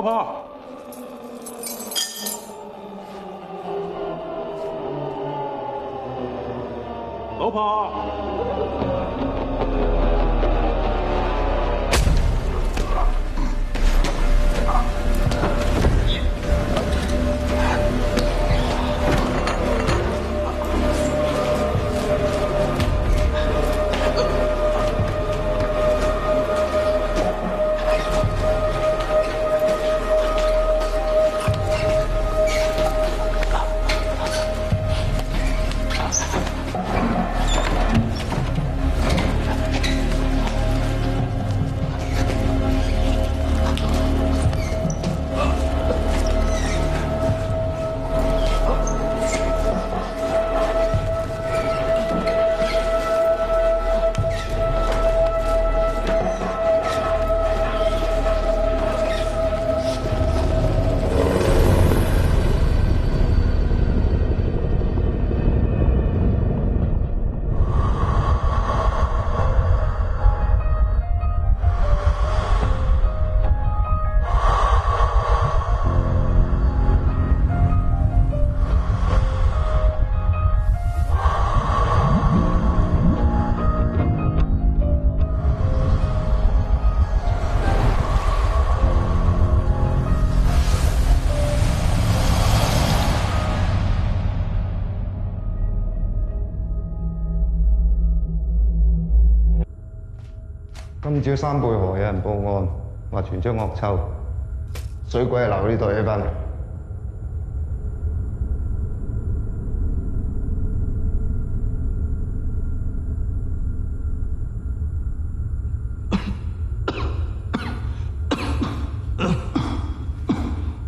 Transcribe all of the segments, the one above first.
老婆，老婆。 今朝三貝河有人報案，話傳出惡臭，水鬼係留呢度起返嚟。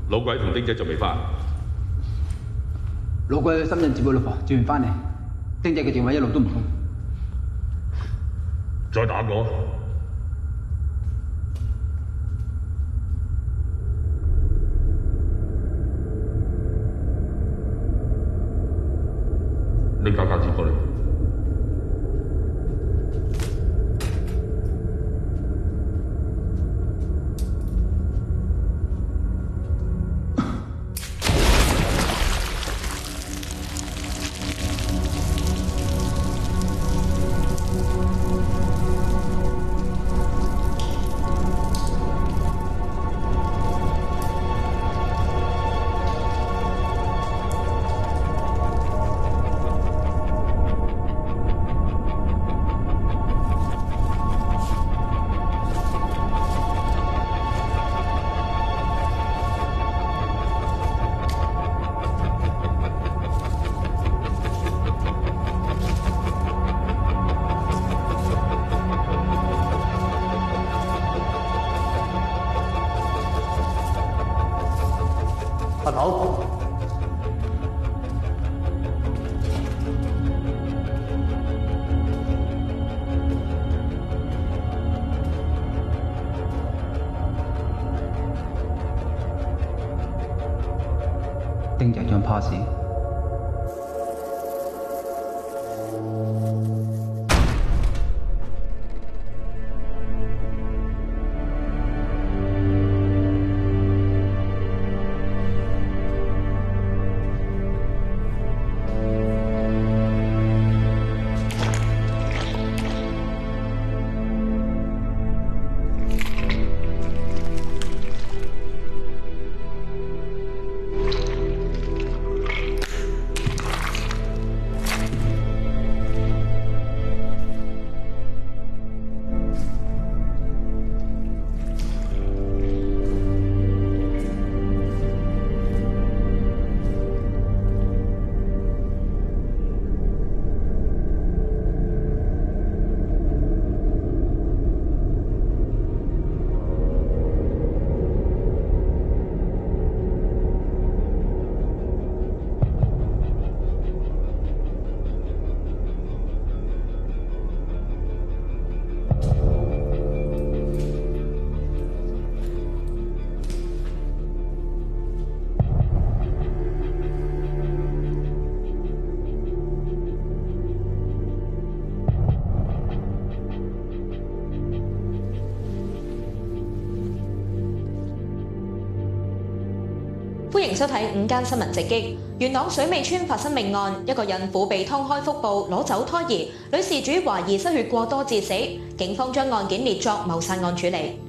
老鬼同丁姐仲未翻。老鬼去深圳接佢老婆，接完翻嚟，丁姐嘅電話一路都唔通。再打過。 你搞接過嚟。阿頭，丁姐張 pass。 阿迎收睇午間新聞直擊。元朗水尾村發生命案，一個孕婦被劏開腹部攞走胎兒，女事主懷疑失血過多致死，警方將案件列作謀殺案處理。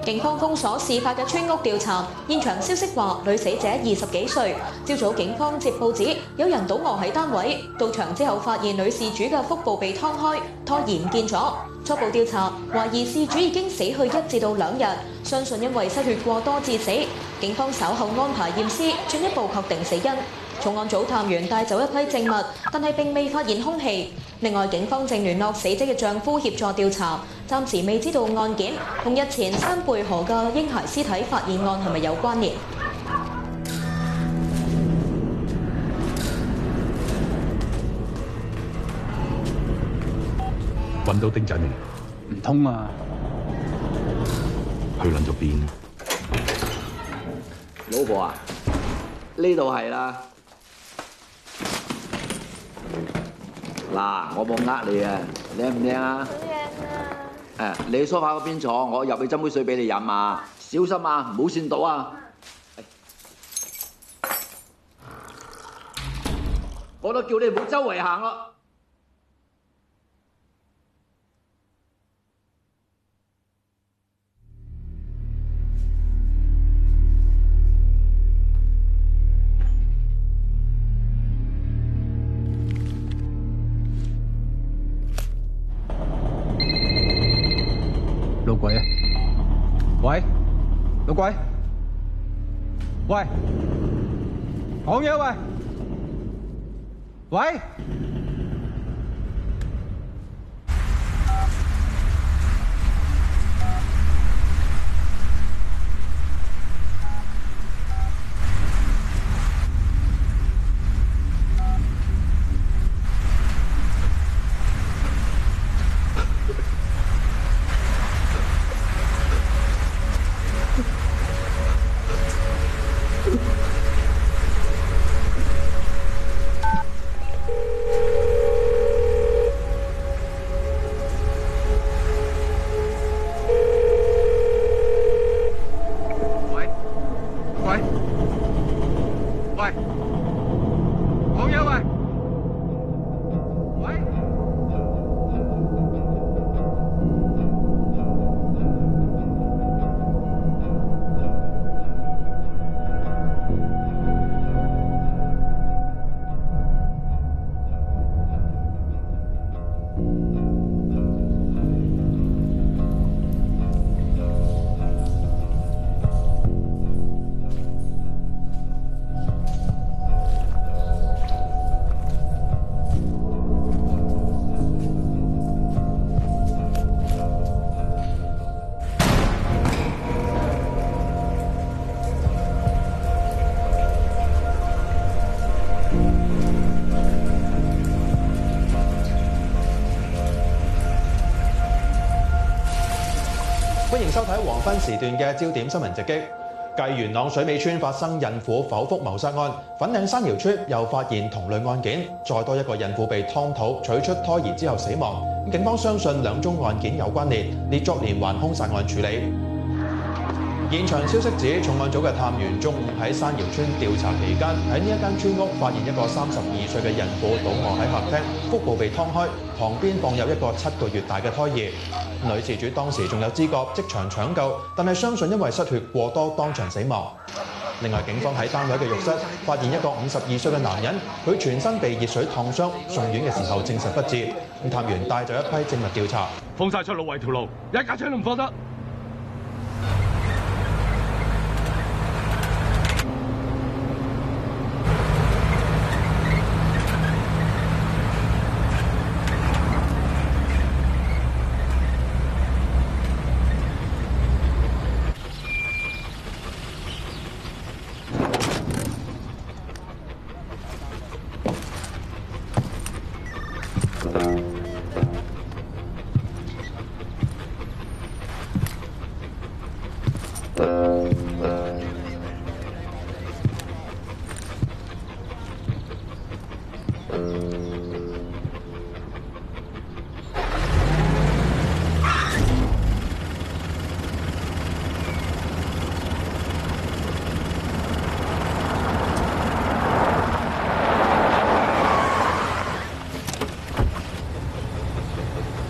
警方封鎖事發嘅村屋調查，現場消息話女死者20幾歲。朝早警方接報指有人倒卧喺單位，到場之後發現女事主嘅腹部被劏開，胎兒唔見咗。初步調查懷疑事主已經死去1至2日，相信因為失血過多致死。警方稍後安排驗屍，進一步確定死因。重案組探員帶走一批證物，但係並未發現兇器。另外，警方正聯絡死者嘅丈夫協助調查，暫時未知道案件同日前山貝河嘅嬰孩屍體發現案係咪有關聯。揾到丁仔未？唔通啊！去撚咗邊？老婆啊，呢度係啦。嗱，我冇呃你啊，靚唔靚啊？好靚啊！你去梳化嗰邊坐，我入去斟杯水俾你飲啊！小心啊，唔好跣到啊！我都叫你唔好周圍行咯。老鬼啊！喂，老鬼，喂，講嘢喂，喂。歡迎收睇黃昏時段嘅焦點新聞直擊。繼元朗水尾村發生孕婦剖腹謀殺案，粉嶺山瑤村又發現同類案件，再多一個孕婦被劏肚取出胎兒之後死亡。警方相信兩宗案件有關聯，列作連環兇殺案處理。現場消息指，重案組嘅探員中午喺山瑤村調查期間，喺呢一間村屋發現一個32歲嘅孕婦倒卧喺客廳，腹部被劏開，旁邊放有一個7個月大嘅胎兒。女事主當時仲有知覺，即場搶救，但係相信因為失血過多，當場死亡。另外，警方喺單位嘅浴室發現一個52歲嘅男人，佢全身被熱水燙傷，送院嘅時候證實不治。探員帶咗一批證物調查，封晒出路圍條路，一架車都唔放得。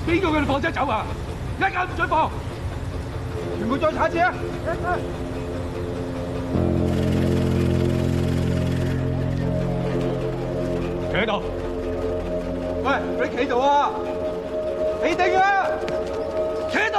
邊個叫你放車走啊？一間唔准放，全部再查一次啊！企喺度。喂，你企度啊！企定啊！企喺度。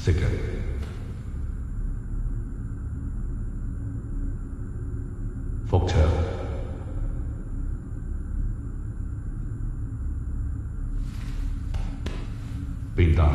識嘅。福祥。便當。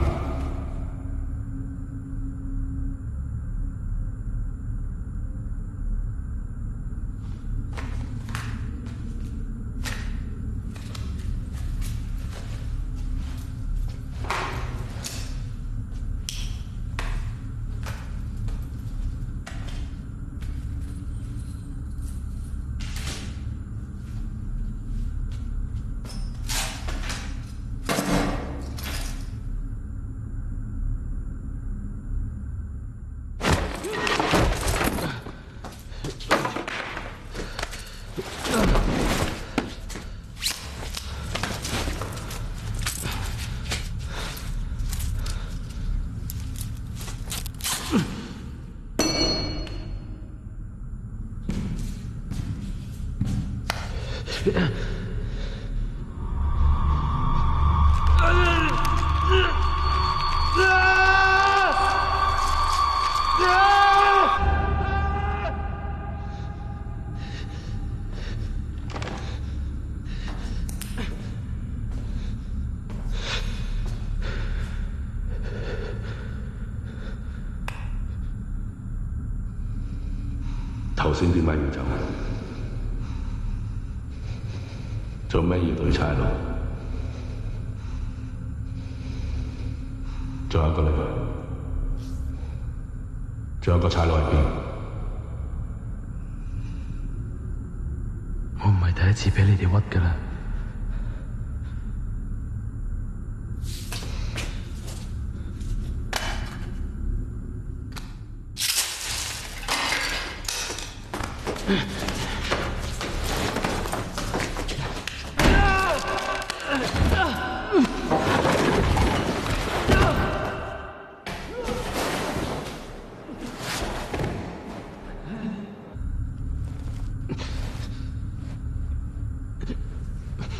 頭先點解要走？做咩要對差佬？仲有一個嚟，仲有個差佬喺邊？我唔係第一次俾你哋屈㗎啦。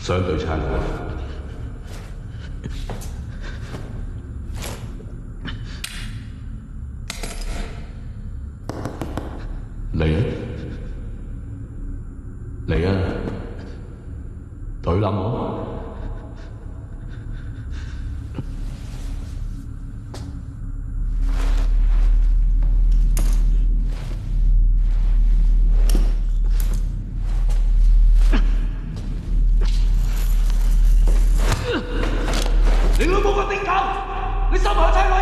想對差佬？嚟啊！嚟啊！對冧我！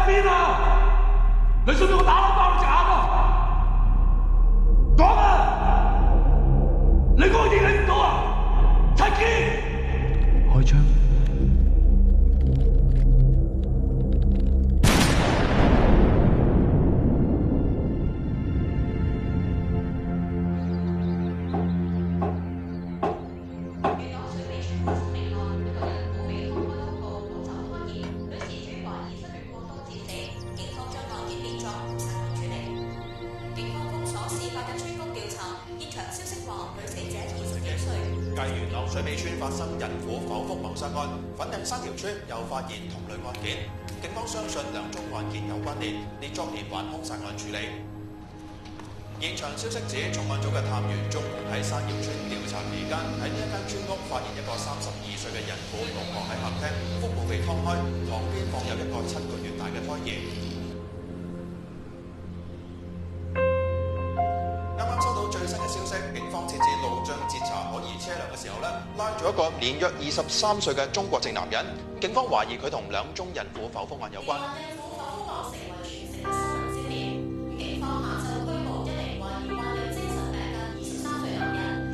邊啊？你信唔信我打撚爆你隻眼啊？講啊！你講嘢睇唔到啊？陳堅，開槍。繼元朗水尾村發生孕婦剖腹謀殺案，粉嶺三條村又發現同類案件。警方相信兩宗案件有關聯，列作連環兇殺案處理。現場消息指，重案組嘅探員中午喺山瑤村調查期間，喺呢一間村屋發現一個32歲嘅孕婦卧卧喺客廳，腹部被劏開，旁邊放有一個7個月大嘅胎兒。啱啱收到最新嘅消息，警方設置路障截查可疑車輛嘅時候拉咗一個年約23歲嘅中國籍男人。警方懷疑佢同兩宗孕婦剖腹案有關。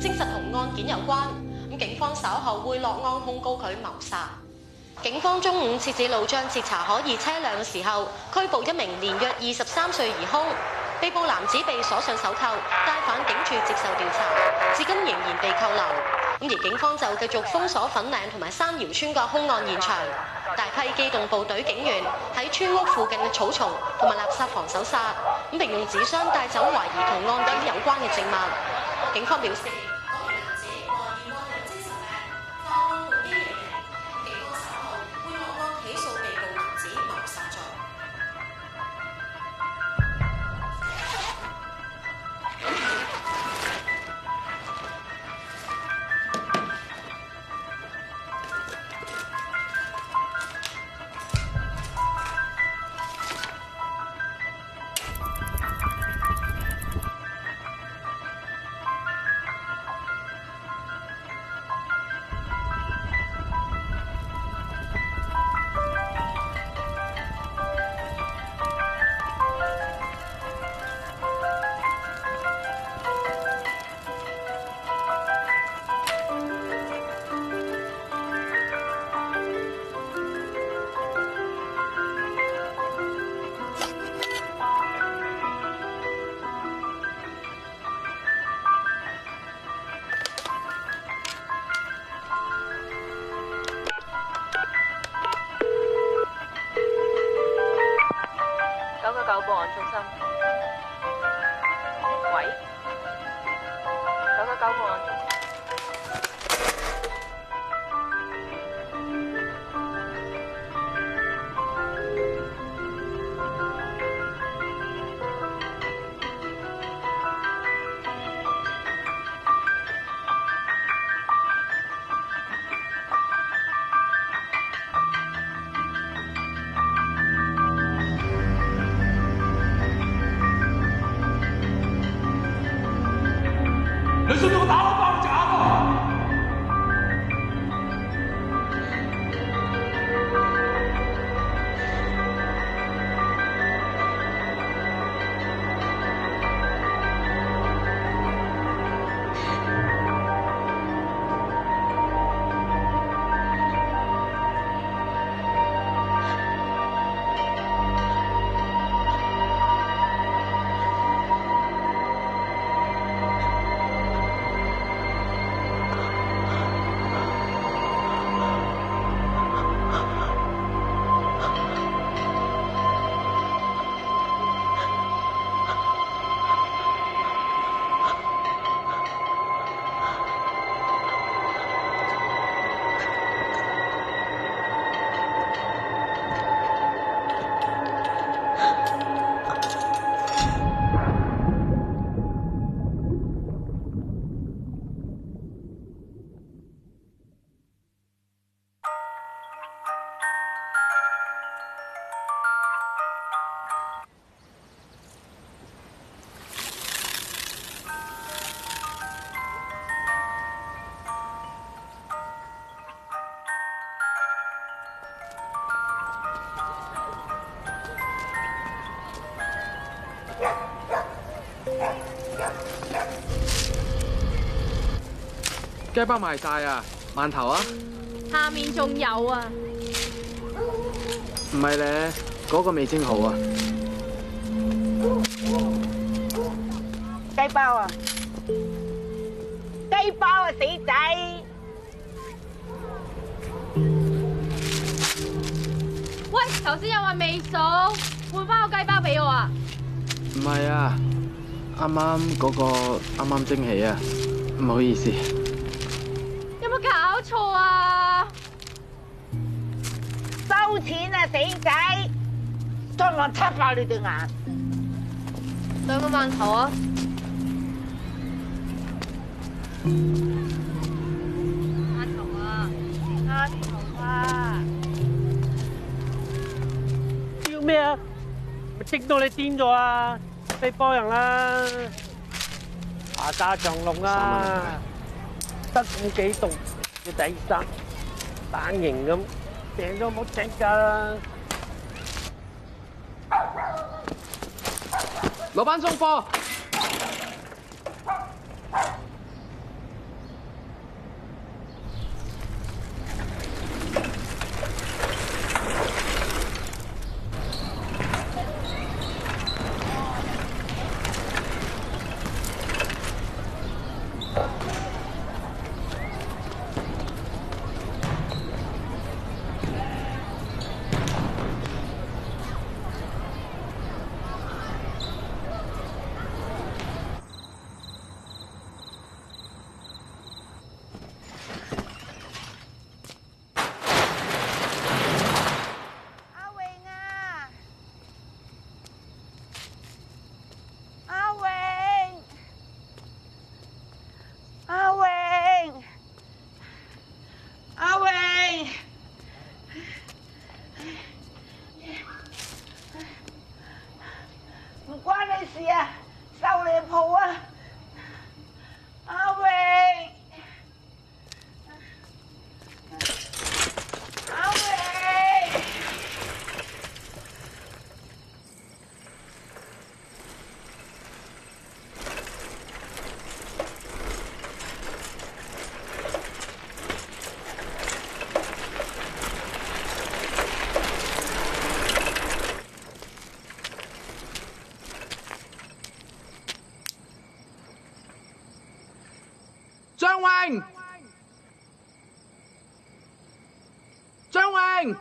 證實同案件有關，警方稍後會落案控告佢謀殺。警方中午設置路障截查可疑車輛嘅時候，拘捕一名年約23歲疑兇。被捕男子被鎖上手銬，帶返警署接受調查，至今仍然被扣留。而警方就繼續封鎖粉嶺同埋山瑤村嘅兇案現場，大批機動部隊警員喺村屋附近嘅草叢同埋垃圾房搜殺，並用紙箱帶走懷疑同案件有關嘅證物。警方表示，雞包賣晒啊，饅頭啊？下面仲有啊？唔係咧，嗰個未蒸好啊。雞包啊！雞包啊，死仔！喂，頭先有話未數，換翻個雞包俾我啊！唔係啊，啱啱嗰個啱啱蒸起啊，唔好意思。有冇搞錯啊？收錢啊，死仔！將我插爆你對眼！兩個饅頭啊！饅頭啊！饅頭啊！叫咩啊？咪激到你癲咗啊！飛波人啦，下架長龍啊，得咁幾棟嘅底衫，蛋形咁，訂咗冇整㗎。老闆送貨。張榮，張榮，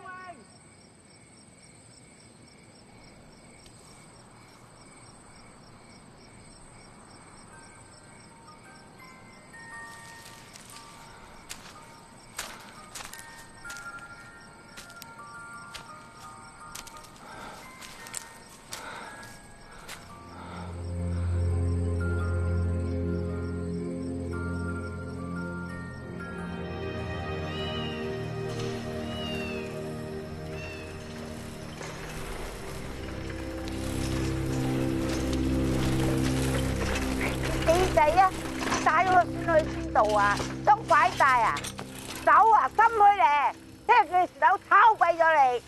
仔啊，帶咗個孫去邊度啊？ต้อง拐帶啊？走啊，心去咧，聽日佢手抄鬼咗你。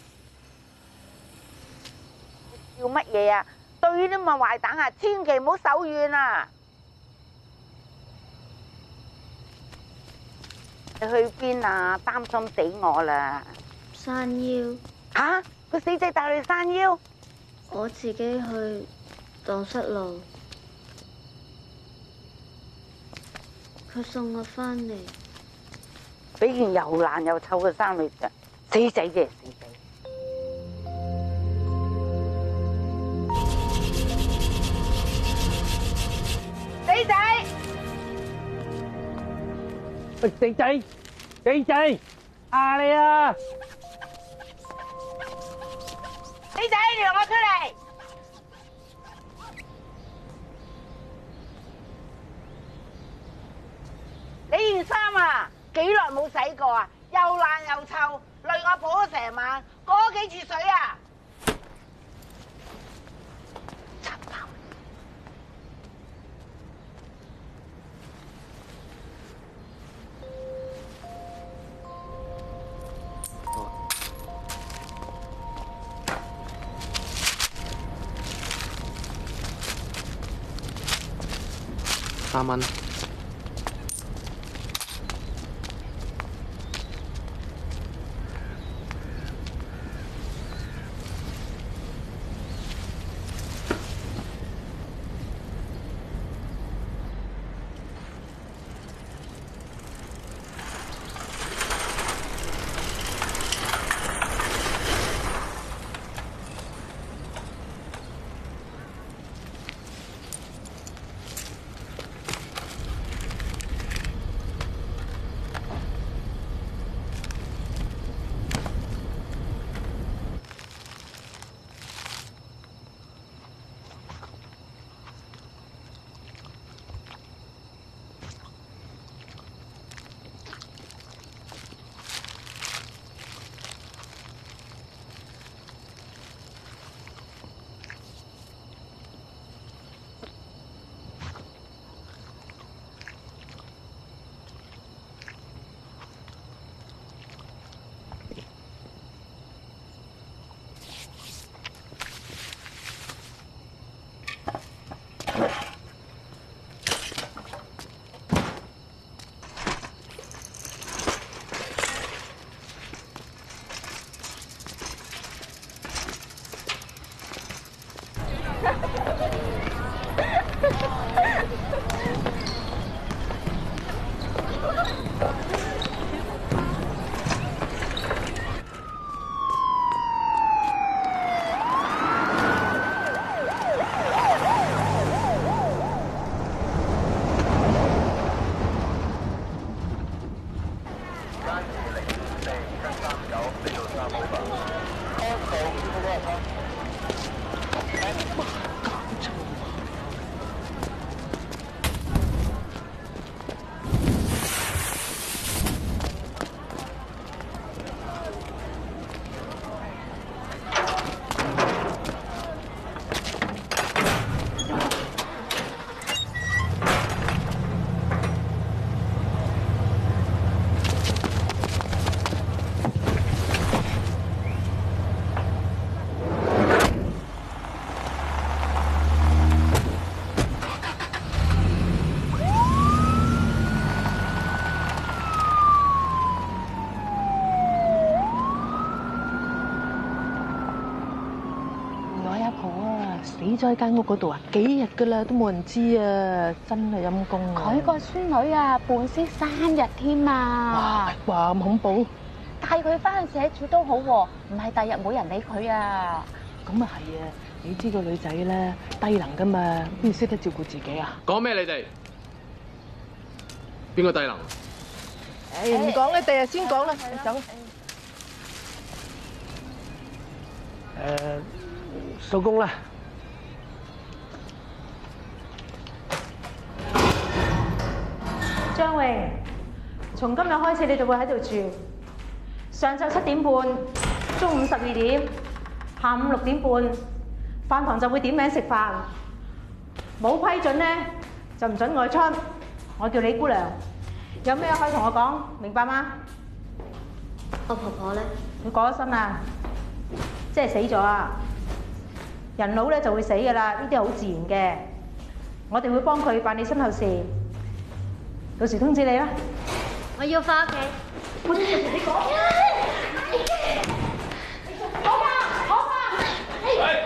叫乜嘢啊？對呢啲咁嘅壞蛋啊，千祈唔好手軟啊！你去邊啊？擔心死我啦！山腰。吓？個死仔帶你去山腰？我自己去蕩失路。佢送我返嚟，俾件又爛又臭嘅衫你着，死仔啫死仔！死仔！喂，死仔，死仔，啊你啊！死仔，你讓我出嚟！你件衫啊，幾耐冇洗過啊？又爛又臭，累我抱咗成晚，過咗幾次水啊！插爆！3蚊。死咗喺間屋嗰度啊，幾日噶啦，都冇人知啊，真係陰公啊！佢個孫女啊，伴屍3日添啊！哇，咁恐怖！帶佢翻去社署都好喎，唔係第日冇人理佢啊！咁啊係啊，你知個女仔咧低能噶嘛，邊識得照顧自己啊？講咩你哋？邊個低能？唔講啦，第日先講啦，走。收工啦。張榮，從今日開始你就會喺度住。上晝7點半，中午12點，下午6點半，飯堂就會點名食飯。冇批准呢，就唔准外出。我叫李姑娘，有咩可以同我講，明白嗎？我婆婆咧，佢過咗身啦，即係死咗啊！人老咧就會死噶啦，呢啲係好自然嘅。我哋會幫佢辦理身後事，到時通知你啦。我要翻屋企。我先同你講。我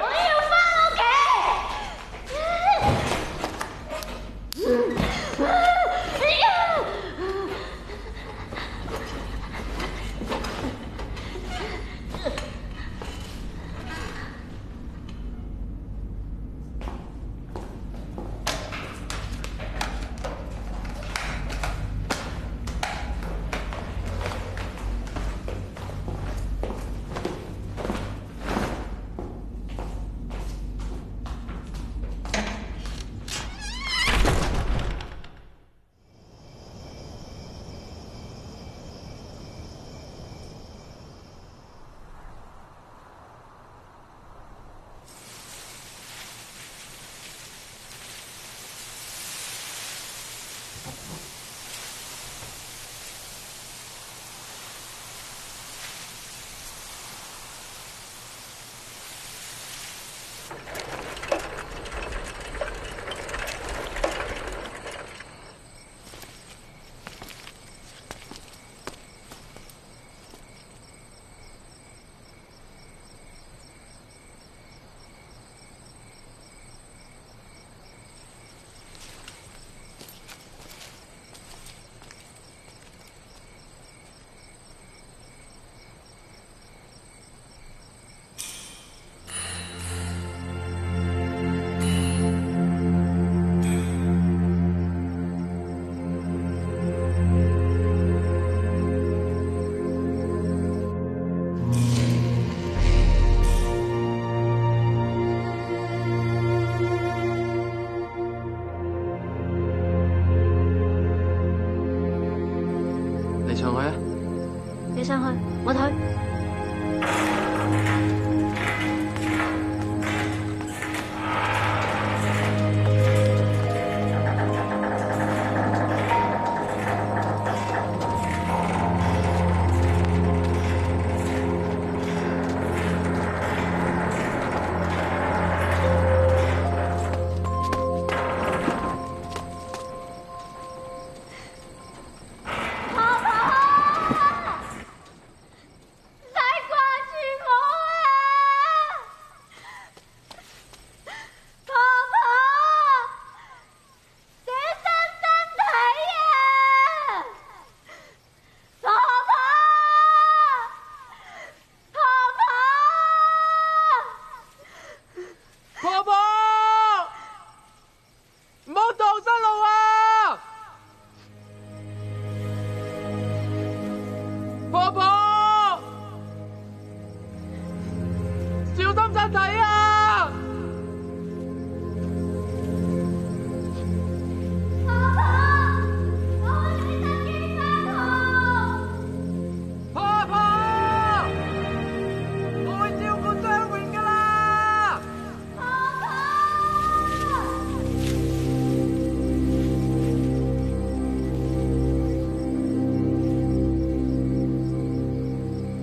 要翻屋企。你上去，我推。太掛住睇啊！婆婆，我會照顧張榮噶啦。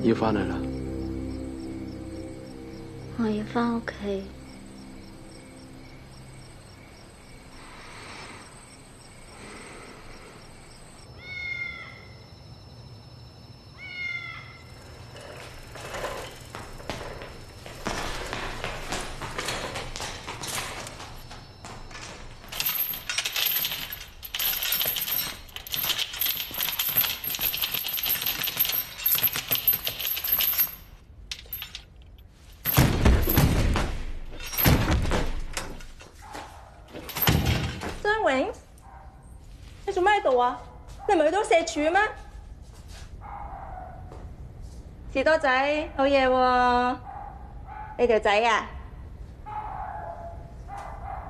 要翻嚟啦。我要翻屋企。你做咩喺度啊？你唔係去咗社署咩？士多仔，好嘢喎！你條仔啊，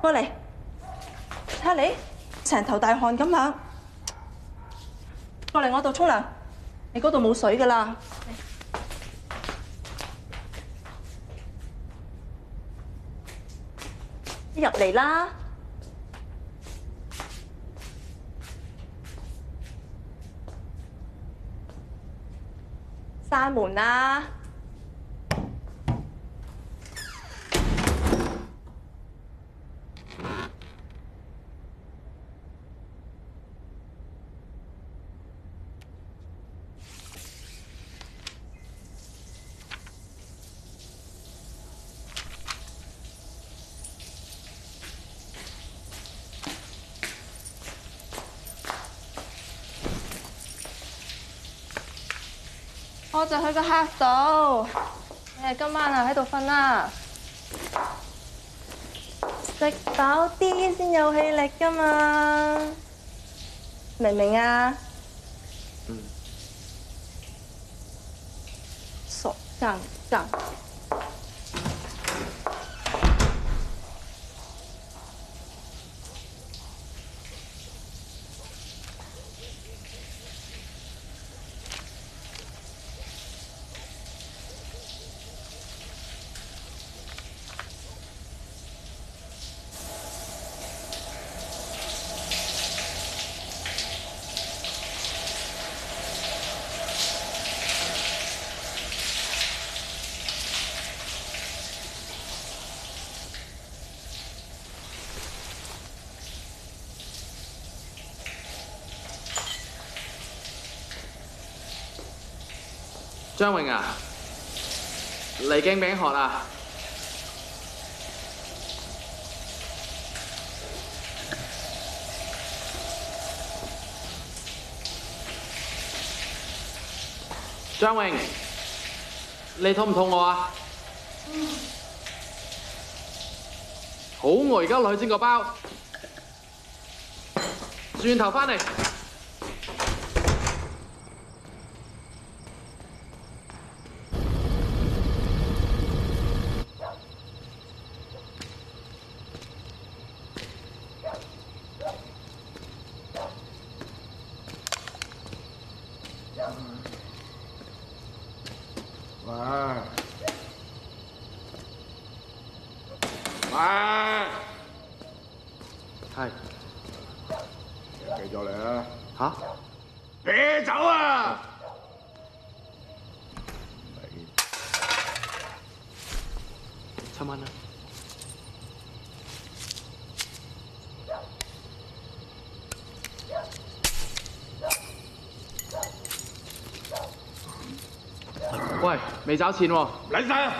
過嚟，睇下你成頭大汗咁樣，過嚟我度沖涼。你嗰度冇水噶啦，你入嚟啦！閂門啦！我就去個客度，你哋今晚啊喺度瞓啦，食飽啲先有氣力㗎嘛，明唔明啊？傻更更。張榮啊，嚟敬餅學啦！張榮，你肚唔肚餓啊？好，我而家落去煎個包，轉頭返嚟。係，記咗你啦。嚇？啤酒啊！7蚊啦。喂，未找錢喎。嚟晒啊！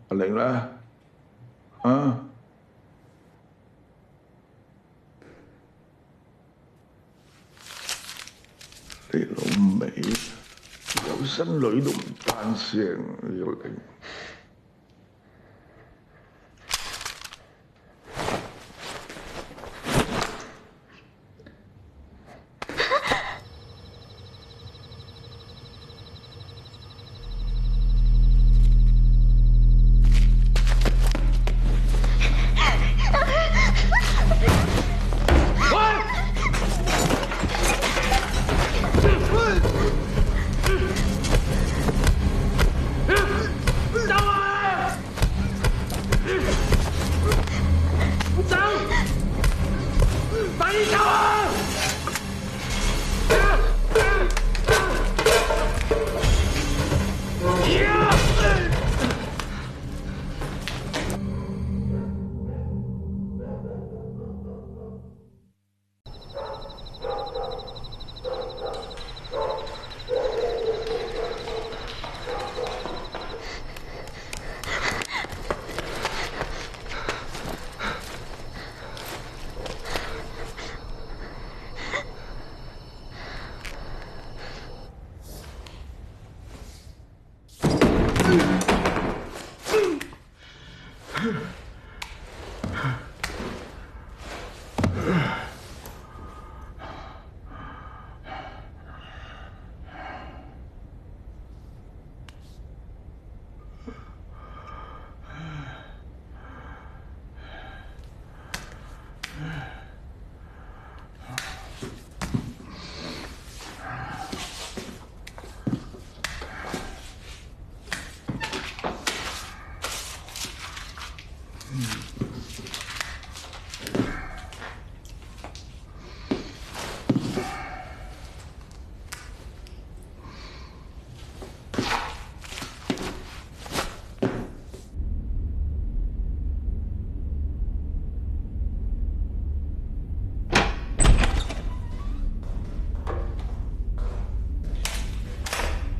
阿玲咧，啊？你老味有新女都唔單聲，要玲。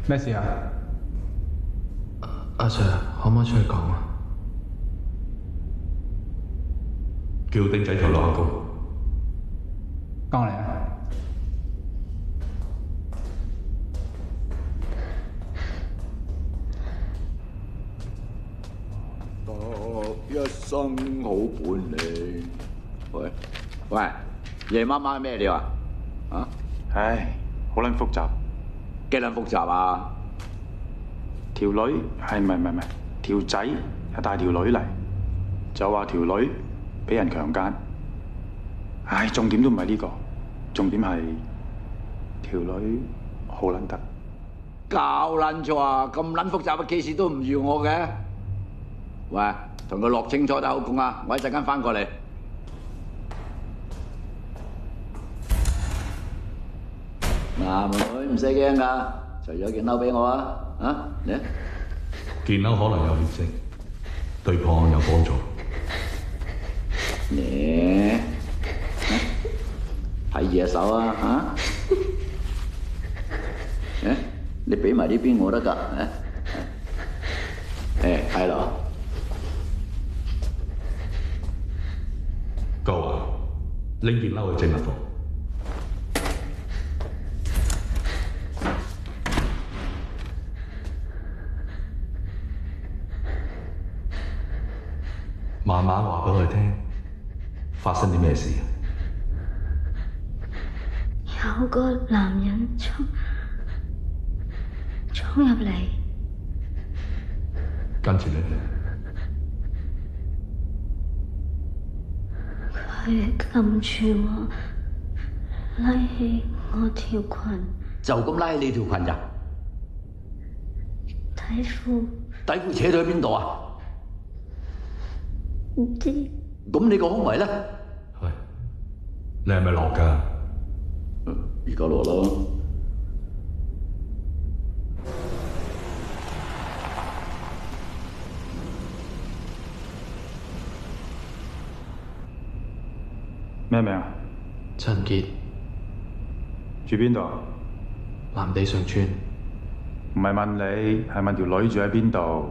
咩事啊？阿 Sir， 可唔可以出去講啊？叫丁仔跳落下高。跟我嚟啊！得一生好本領。喂，夜媽媽咩料啊？啊？唉，好撚複雜。幾撚複雜啊？條女係唔係條仔係帶條女嚟，就話條女俾人強姦。唉，重點都唔係呢個，重點係條女好撚得。搞撚錯啊！咁撚複雜嘅 case 都唔要我嘅。喂，同佢落清楚得好講啊！我一陣間翻過嚟。嗱，妹妹唔使驚㗎，除咗件褸俾我啊！啊，嚟！件褸可能有血跡，對破案有幫助。嚟，睇嘢手啊！啊！誒，你俾埋呢邊我得㗎，誒，係咯。夠啊！拎件褸去證物房。慢慢話俾佢聽，發生啲咩事？有個男人衝入嚟，跟住咧，佢撳住我，拉起我條裙。就咁拉起你條裙咋？底褲扯到去邊度啊？唔知。咁你個胸圍咧？係，你係咪落㗎？而家落咯。咩名啊？陳傑。住邊度？藍地上村。唔係問你，係問條女住喺邊度？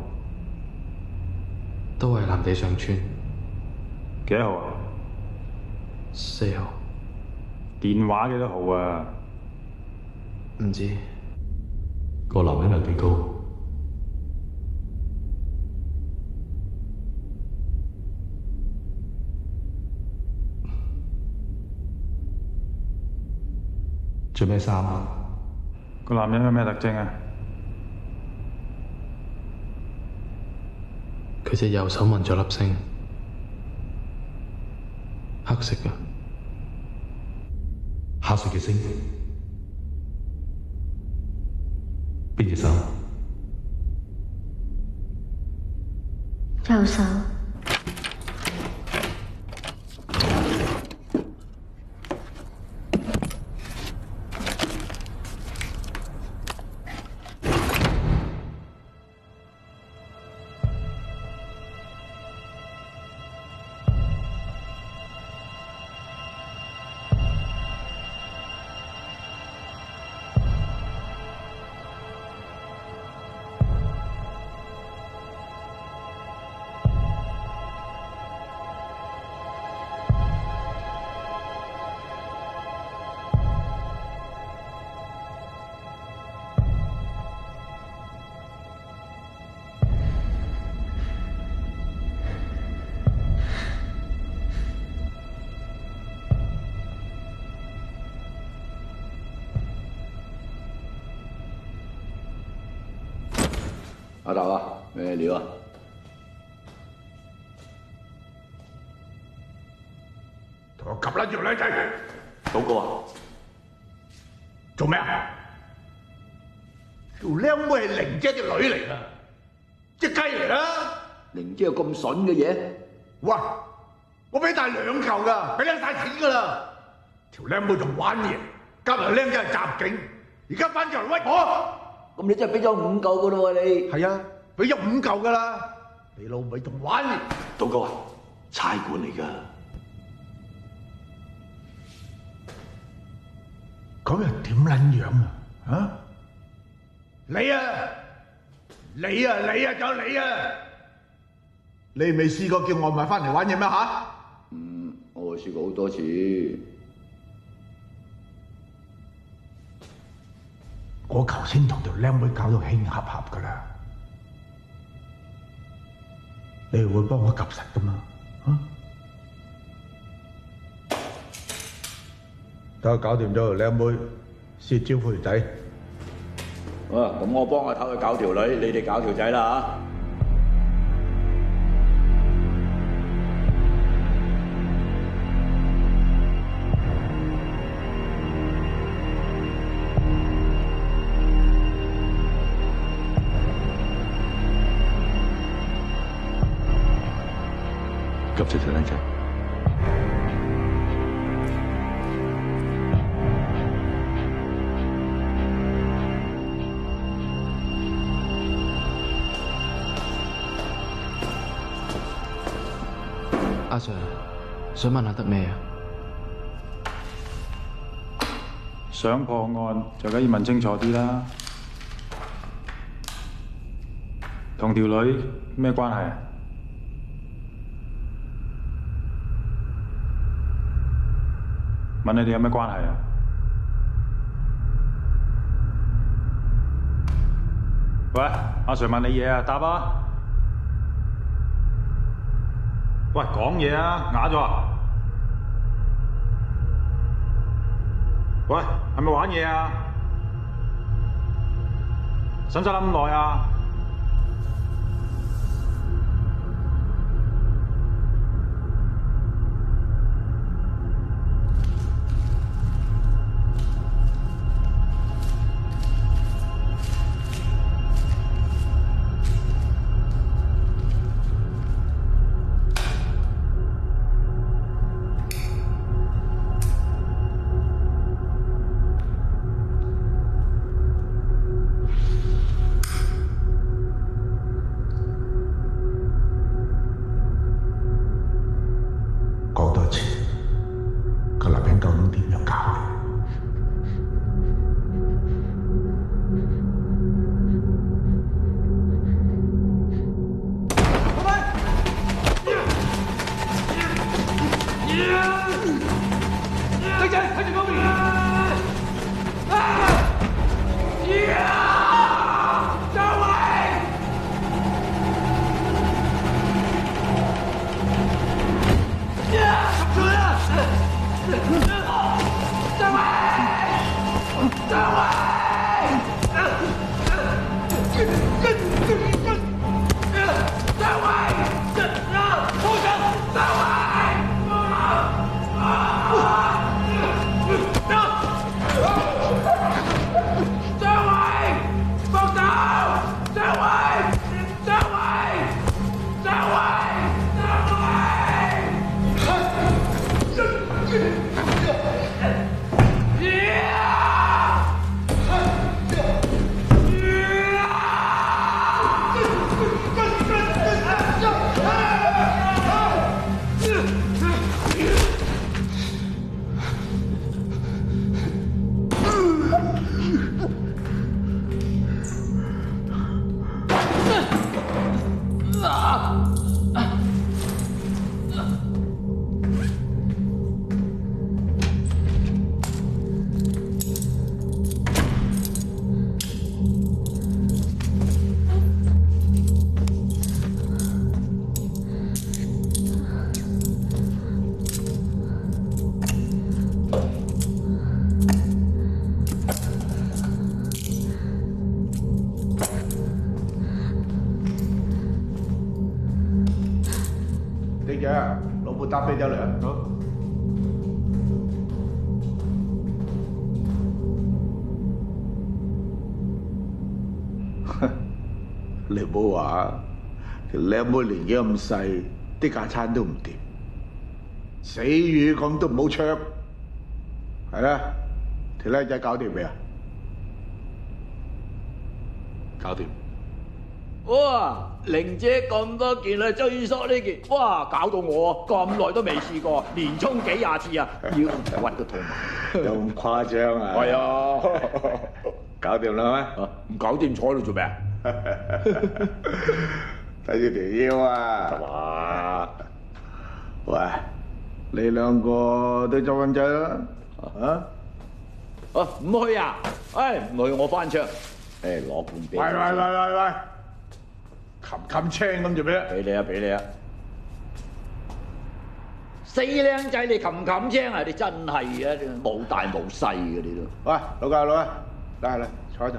都係藍地上村。幾多號啊？4號。電話幾多號啊？唔知。個男人有幾高？着咩衫啊？個男人有咩特徵啊？佢隻右手紋咗粒星，黑色嘅。黑色嘅星？邊隻手？右手。阿達啊，咩料啊？同我及撚住女仔，禱告啊！做咩啊？條靚妹係玲姐嘅女嚟㗎，隻雞嚟啦！玲姐有咁筍嘅嘢？哇！我俾大2嚿㗎，俾撚晒錢㗎啦！條靚妹仲玩嘢，加埋靚仔係襲警，而家翻咗嚟屈我。咁你真係俾咗5嚿㗎咯喎你？係啊，俾咗5嚿㗎啦！你老味仲玩嘢？禱告啊，差館嚟㗎。咁又點撚樣啊？啊！你啊，仲有你啊！你未試過叫外賣翻嚟玩嘢咩嚇？我試過好多次。我頭先同條靚妹搞到興合合㗎啦，你會幫我及實㗎嘛？啊！等我搞掂咗條靚妹，先招呼條仔。咁我幫阿頭去搞條女，你哋搞條仔啦嚇。及住條靚仔。阿 Sir， 想問下得咩啊？想破案就梗要問清楚啲啦。同條女咩關係啊？問你哋有咩關係啊？喂，阿 Sir 問你嘢啊，答啊！喂，講嘢啊，啞咗啊？喂，係咪玩嘢啊？使唔使諗咁耐啊？仔，睇住嗰邊。周偉，入水啊！周偉，周偉。老婆搭啤酒嚟啊！好。你唔好話，條靚妹年紀咁細，啲架餐都唔掂，死魚咁都唔好灼，係啦。條靚仔搞掂未啊？搞掂。哇！玲姐咁多件啦，追溯呢件，哇！搞到我咁耐都未試過，連沖幾廿次啊，要屈個肚埋。有咁誇張啊？係啊，搞掂啦咩？唔搞掂坐喺度做咩啊？睇住條腰啊！哇！喂，你兩個都做緊仔啦？啊？唔去啊？唔去我翻唱。攞罐俾你。喂！冚青咁做咩？俾你啊！死靚仔，你冚青啊！你真係啊，冇大冇細嘅你都。喂，老家嚟，坐喺度。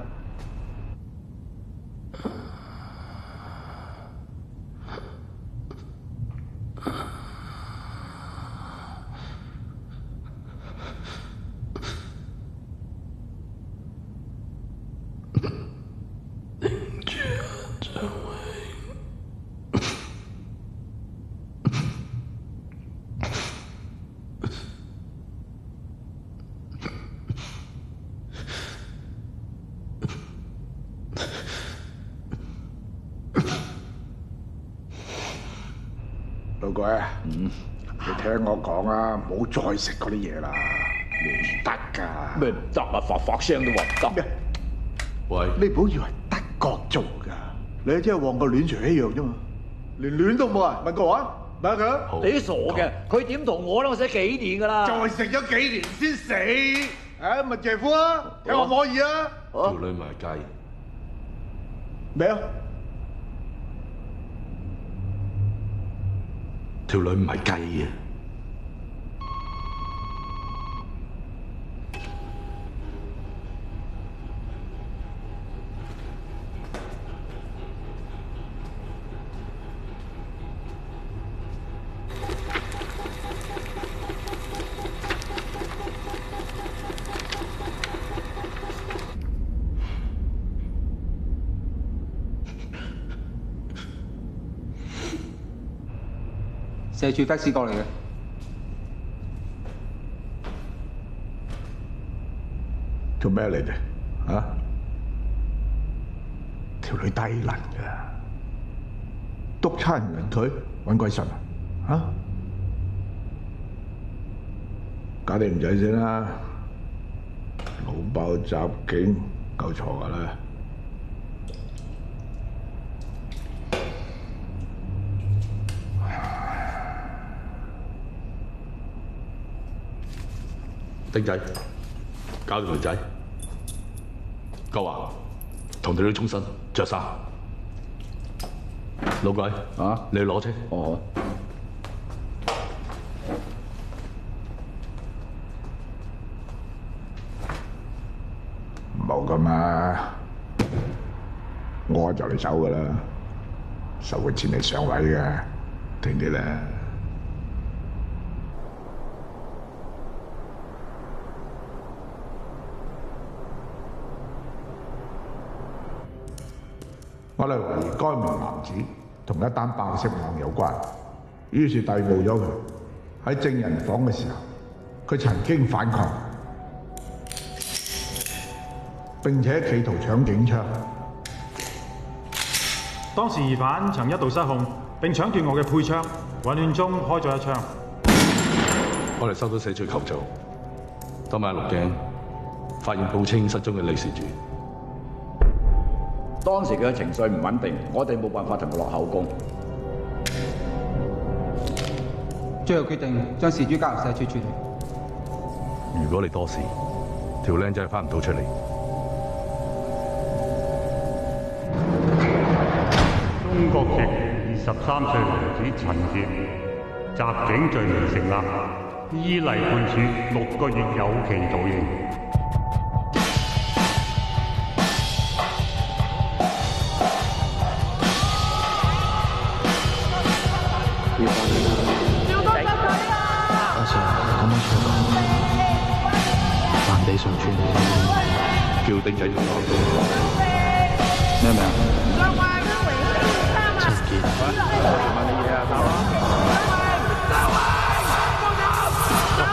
老鬼，你聽我講啊，唔好再食嗰啲嘢啦，唔得㗎。咩唔得啊？發聲都話唔得。喂，你唔好以為德國做㗎，你即係旺個戀場一樣啫嘛，連戀都冇啊！問過我，問下佢。你傻嘅，佢點同我啦？我食幾年㗎啦。就係食咗幾年先死，咪謝夫啊！睇可唔可以啊？條女唔係雞。咩啊？條女唔係雞嘅。社署 fax 過嚟嘅。做咩嚟嘅？啊？條女低能㗎，督差唔認佢，揾鬼神啊！嚇？搞掂唔使先啦，老爆襲警夠錯㗎啦。丁仔，搞掂女仔。國華，同你女沖身，着衫。老鬼啊，你去攞車。哦。冇咁啊！我就嚟走噶啦，受個錢嚟上位嘅，聽啲啦。我哋懷疑該名男子同一單爆色案有關，於是逮捕咗佢。喺證人房嘅時候，佢曾經反抗，並且企圖搶警槍。當時疑犯曾一度失控，並搶奪我嘅配槍，混亂中開咗一槍。我哋收到死者求助，當晚錄鏡發現報稱失蹤嘅李事主。當時佢嘅情緒唔穩定，我哋冇辦法同佢落口供。最後決定將事主交入社署處理。如果你多事，條靚仔翻唔到出嚟。中國籍23歲男子陳傑，襲警罪名成立，依例判處6個月有期徒刑。環地上村叫丁仔同我咩名？陳傑。問你嘢啊，走啊！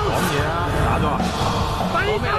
講嘢啊！打咗啊！講咩嚟？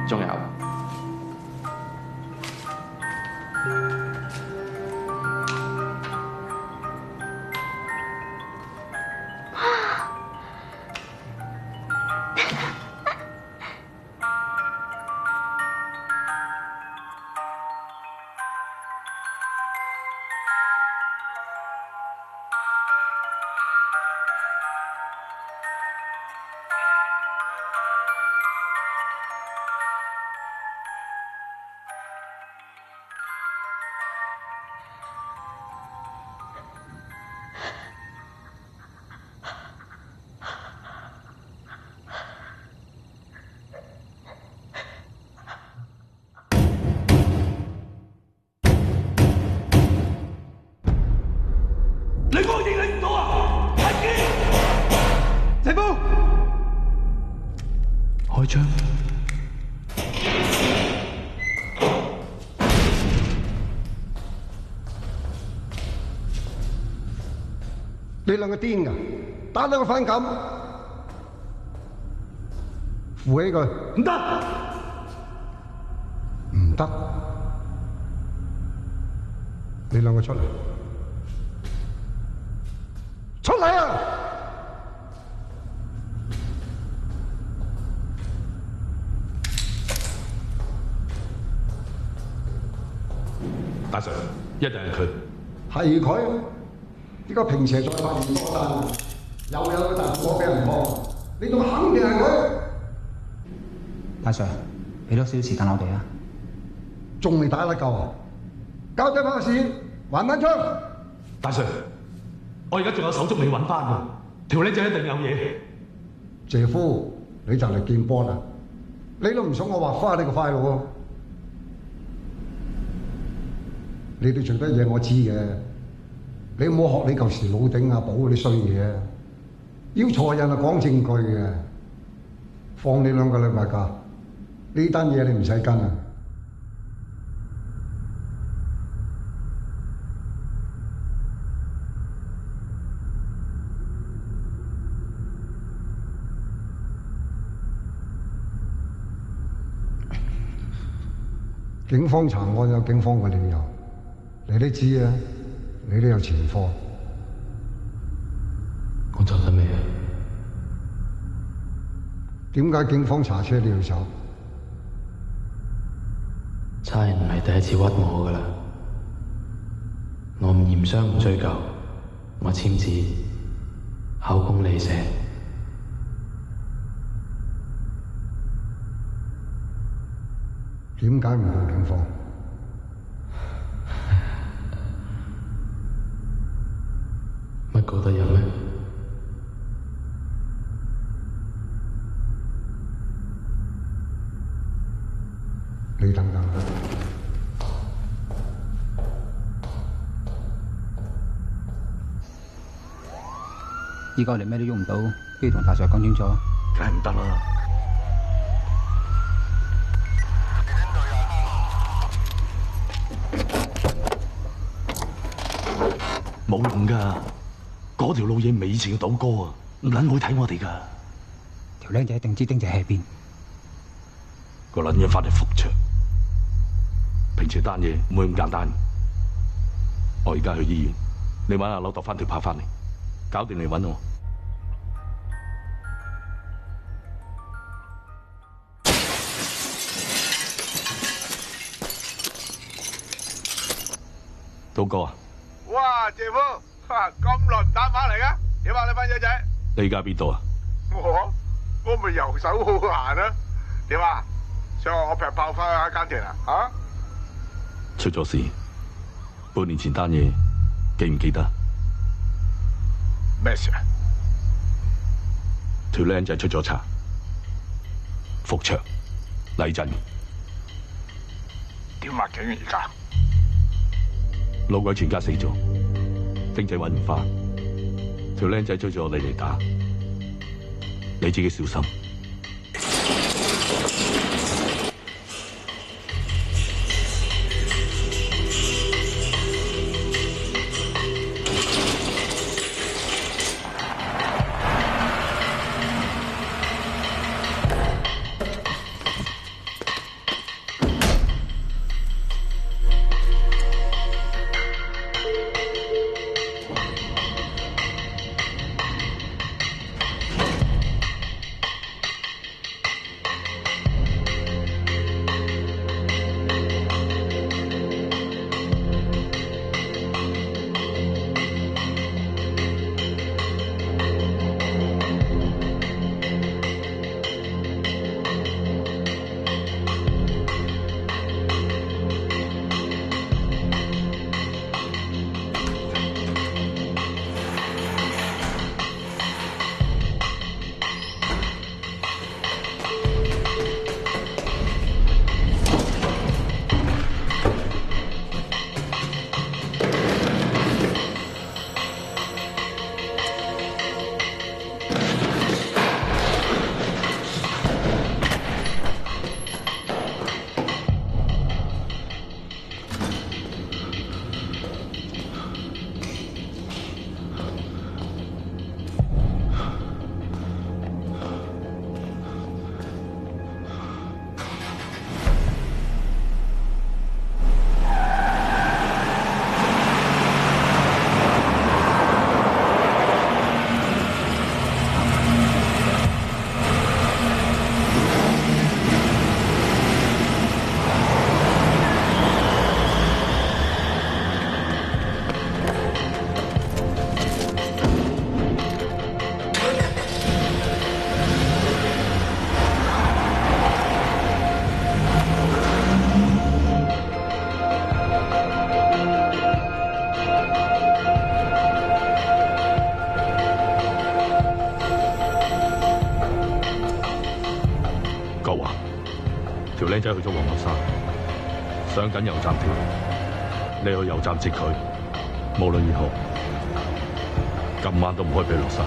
仲有。槍。你兩個癲㗎，打到我反感，扶起佢。唔得，唔得，你兩個出嚟，出嚟啊！大 Sir， 一定係佢。係佢。呢個平時再發現多單，又有個大火俾人放，你仲肯定係佢？大 Sir， 俾多少時間我哋啊？仲未打得夠啊？交低翻個線，還翻槍。大 Sir， 我而家仲有手足未揾翻㗎，條僆仔一定有嘢。謝夫，你就嚟見波啦！你都唔想我畫花你個快樂喎？你哋做得嘢我知嘅。你唔好學你舊時老頂阿寶嗰啲衰嘢啊！要錯人啊講證據嘅，放你2個禮拜假，呢單嘢你唔使跟啊！警方查案有警方嘅理由，你都知啊！你都有前科，我走得未啊？點解警方查車你要走？差人唔係第一次屈我噶啦，我唔驗傷唔追究，我簽字口供你寫。點解唔報警方？乜覺得有咩？你等等。依家我哋咩都喐唔到，不如同大 Sir 講清楚。梗係唔得啦！冇用噶，嗰條路嘢尾前嘅賭哥啊，唔撚會睇我哋噶。條僆仔一定知丁仔喺邊。個撚嘢翻嚟復場，平時單嘢唔會咁簡單。我而家去醫院，你揾阿劉度翻條炮翻嚟，搞掂嚟揾我。賭哥啊！哇，謝夫，咁耐唔打返嚟㗎？點啊，你班仔仔？你而家邊度啊？我咪遊手好閒啊！點啊？想我劈炮翻去耕田啊？啊？出咗事，半年前單嘢記唔記得？咩事啊？條僆仔出咗查，復場禮陣。點啊？警員而家？老鬼全家死咗，丁仔揾唔翻，條僆仔追咗我哋嚟打，你自己小心。僆仔去咗黃落山，上緊油站添。你去油站接佢，無論如何，今晚都唔可以俾佢落山。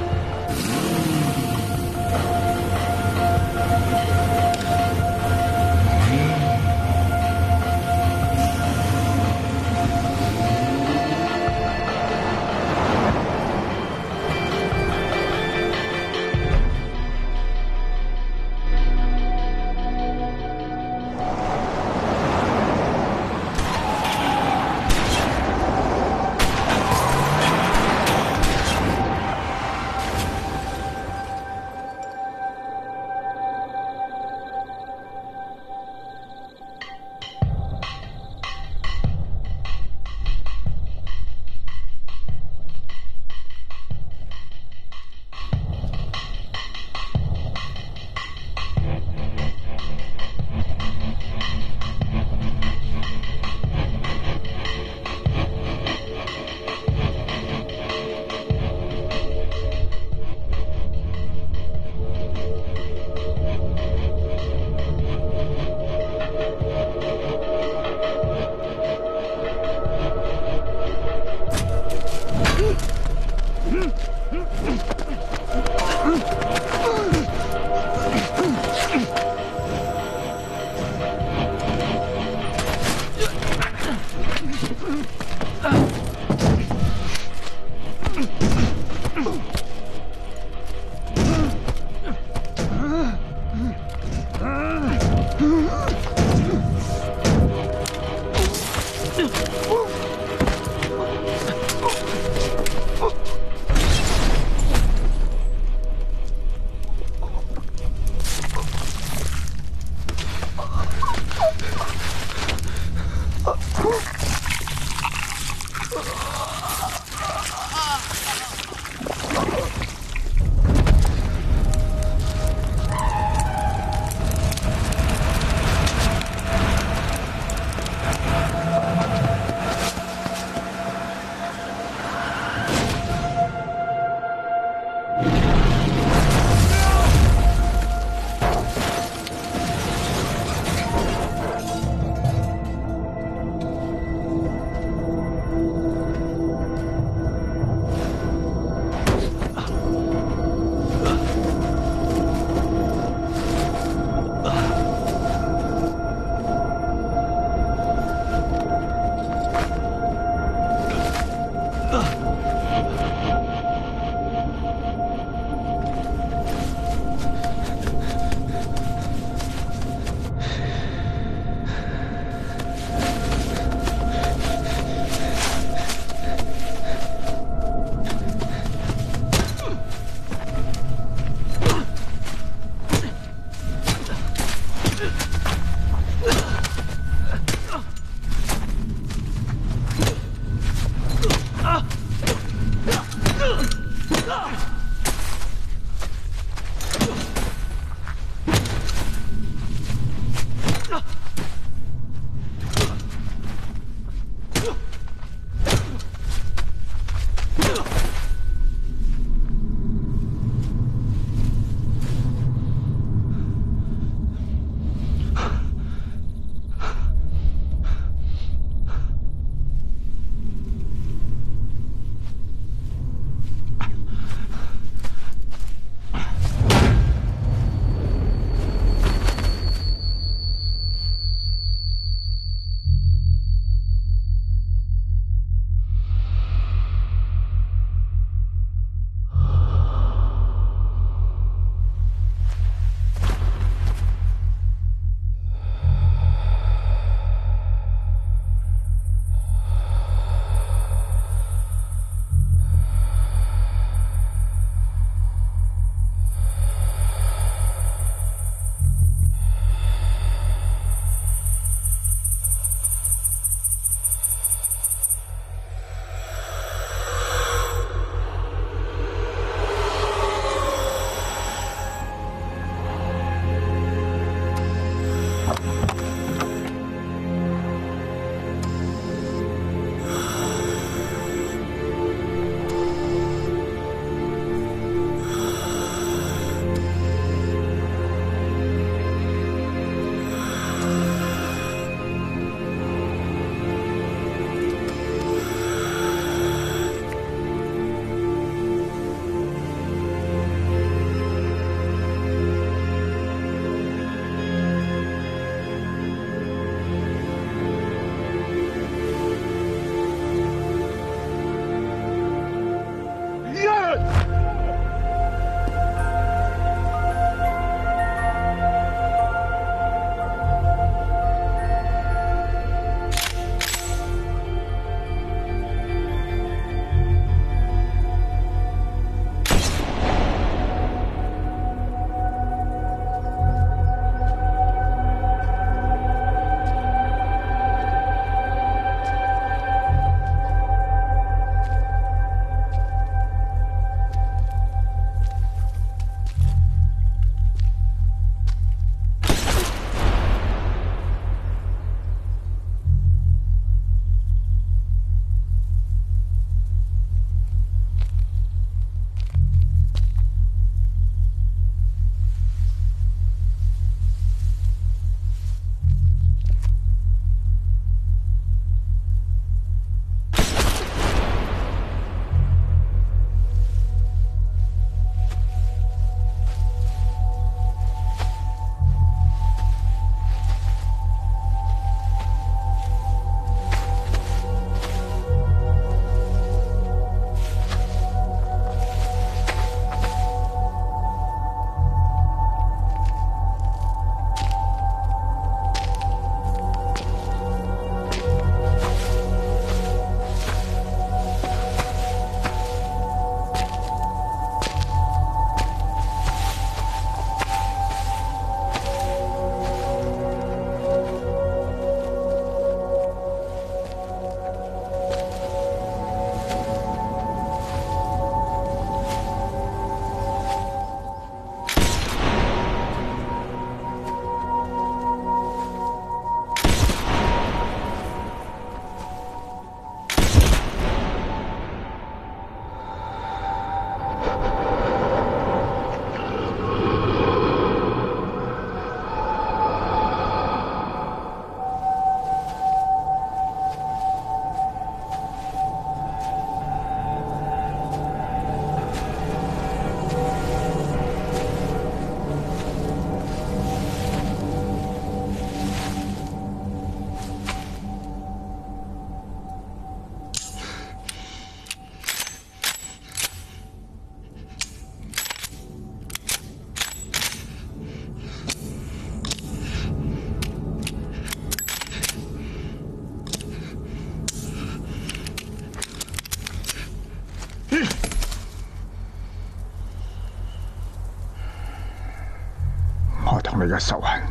嘅仇恨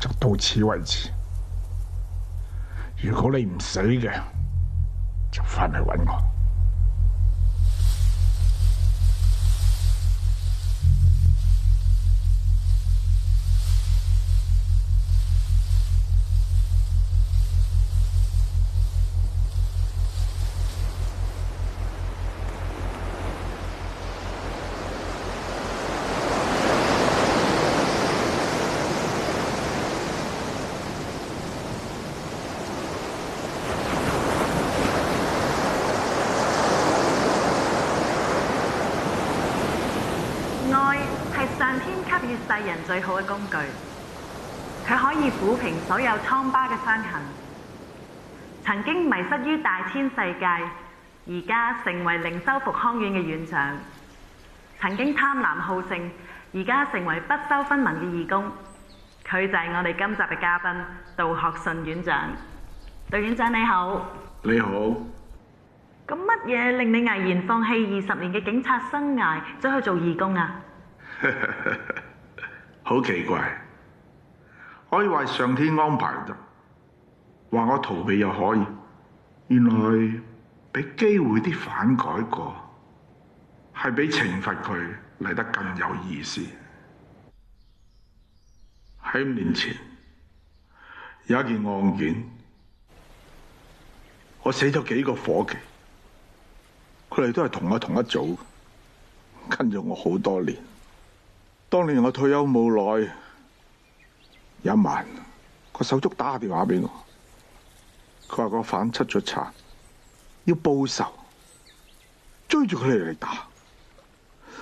就到此為止。如果你唔死嘅，就翻嚟揾我。世人最好嘅工具，佢可以撫平所有瘡疤嘅傷痕。曾經迷失於大千世界，而家成為靈修復康院嘅院長；曾經貪婪好勝，而家成為不收分文嘅義工。佢就係我哋今集嘅嘉賓，杜學信院長。杜院長你好。你好。咁乜嘢令你毅然放棄20年嘅警察生涯，走去做義工啊？好奇怪，可以話上天安排嘅，話我逃避又可以，原來俾機會啲反改過，係比懲罰佢嚟得更有意思。喺5年前有一件案件，我死咗幾個伙計，佢哋都係同一組，跟咗我好多年。當年我退休冇耐，有一晚個手足打電話俾我，佢話個犯出咗賊，要報仇，追住佢哋嚟打。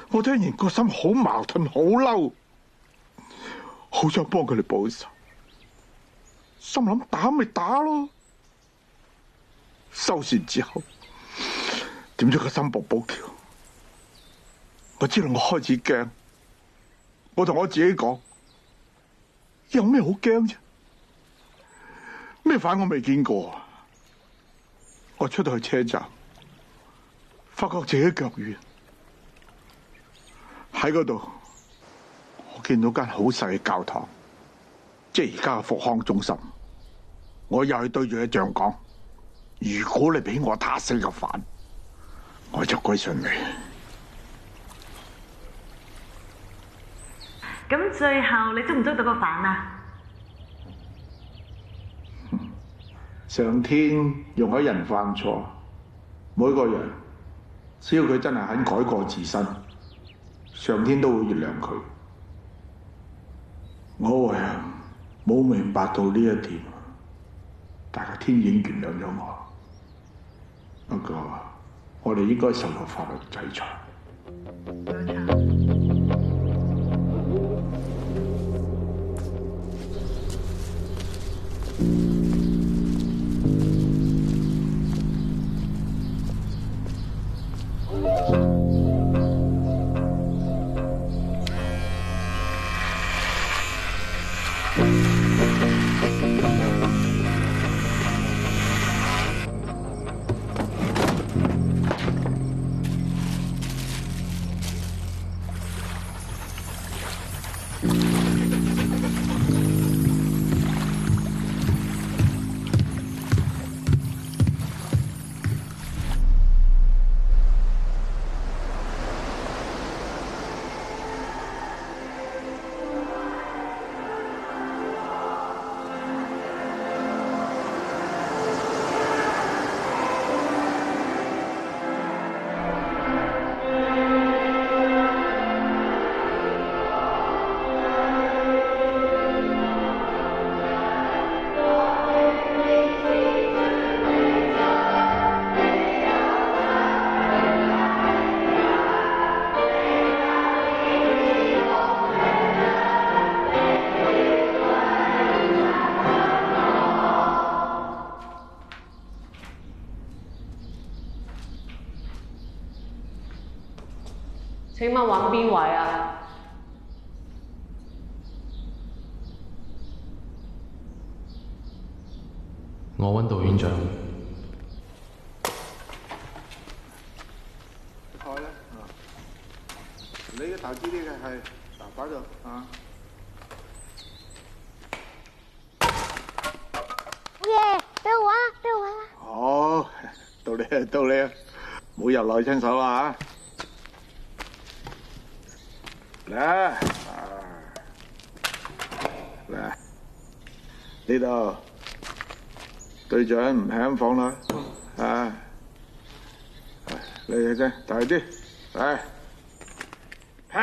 我聽完個心好矛盾，好嬲，好想幫佢哋報仇，心諗打咪打咯。收線之後，點咗個心卜卜跳，我知道我開始驚。我同我自己講，有咩好驚啫？咩犯我未見過啊！我出到去車站，發覺自己腳軟。喺嗰度，我見到間好細嘅教堂，即係而家嘅復康中心。我又去對住一像講：如果你俾我打死個犯，我就歸順你。咁最後你捉唔捉到個犯啊？上天容許人犯錯，每個人只要佢真係肯改過自身，上天都會原諒佢。我為冇明白到呢一點，但係天已經原諒咗我。不過我哋應該受到法律制裁。請問揾邊位啊？我揾杜院長。開啦，你嘅投資呢個係嗱擺度啊。到你啊，冇入內親手啊嚇！嚟嚟呢度，隊長唔喺房啦啊！嚟啫，大啲，嚟劈！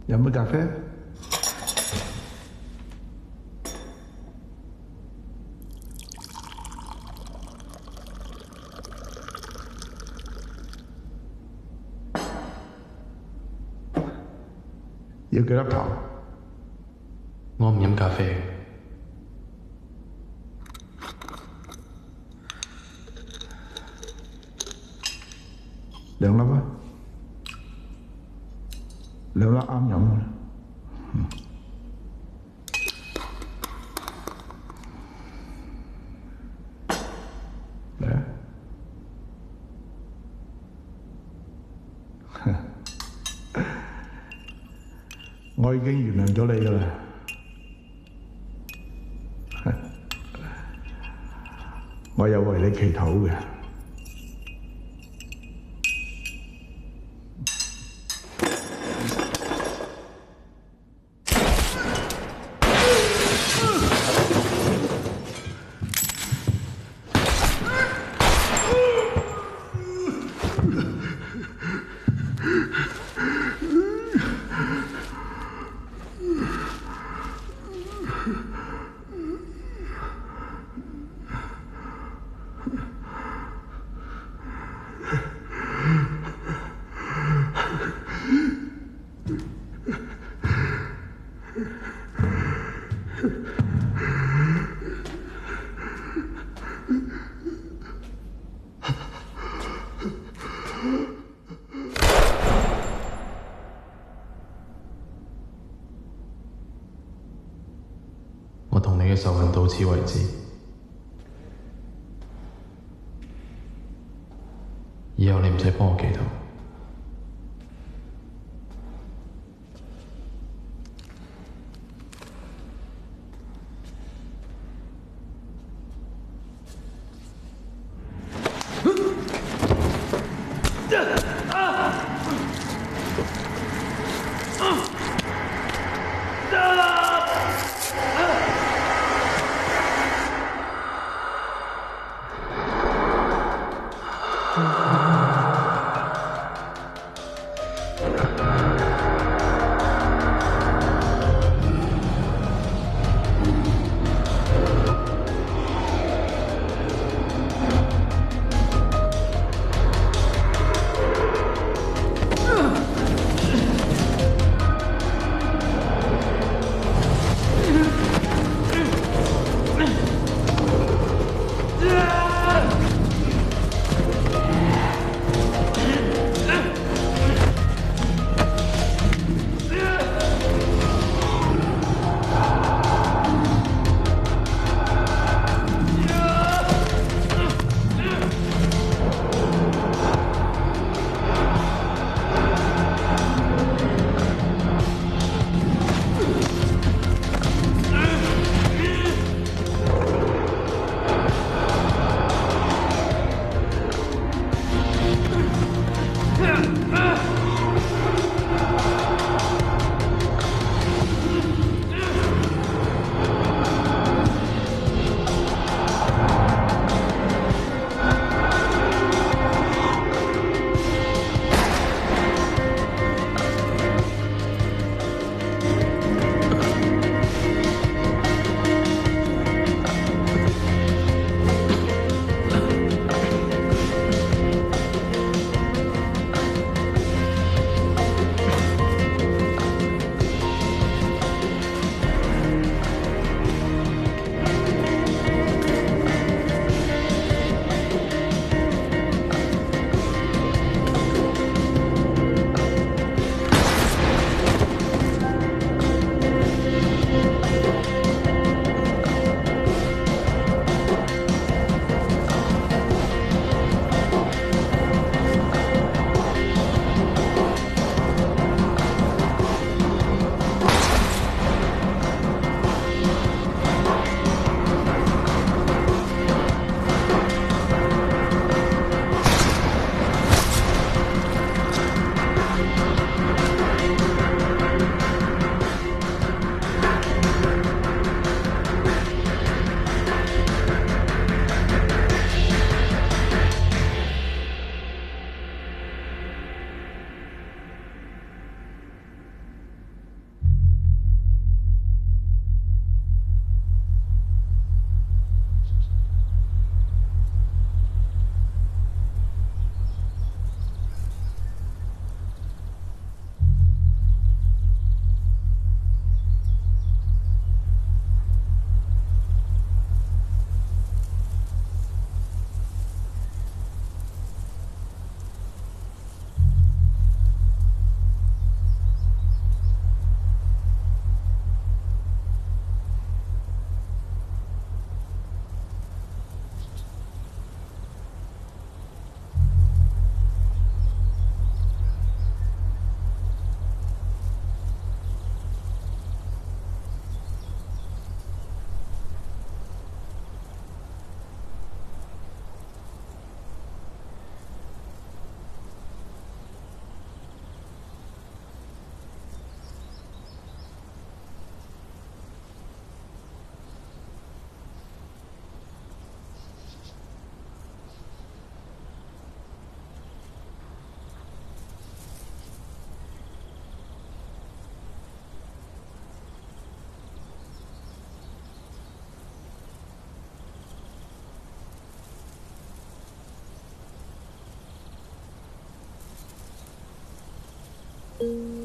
飲杯咖啡？要幾粒糖？我唔飲咖啡。兩粒啊！兩粒啱飲嘅啦。嚟啊！我已經原諒咗你㗎啦。我有為你祈禱嘅。我同你嘅仇恨到此為止，以後你唔使幫我祈禱。嗯。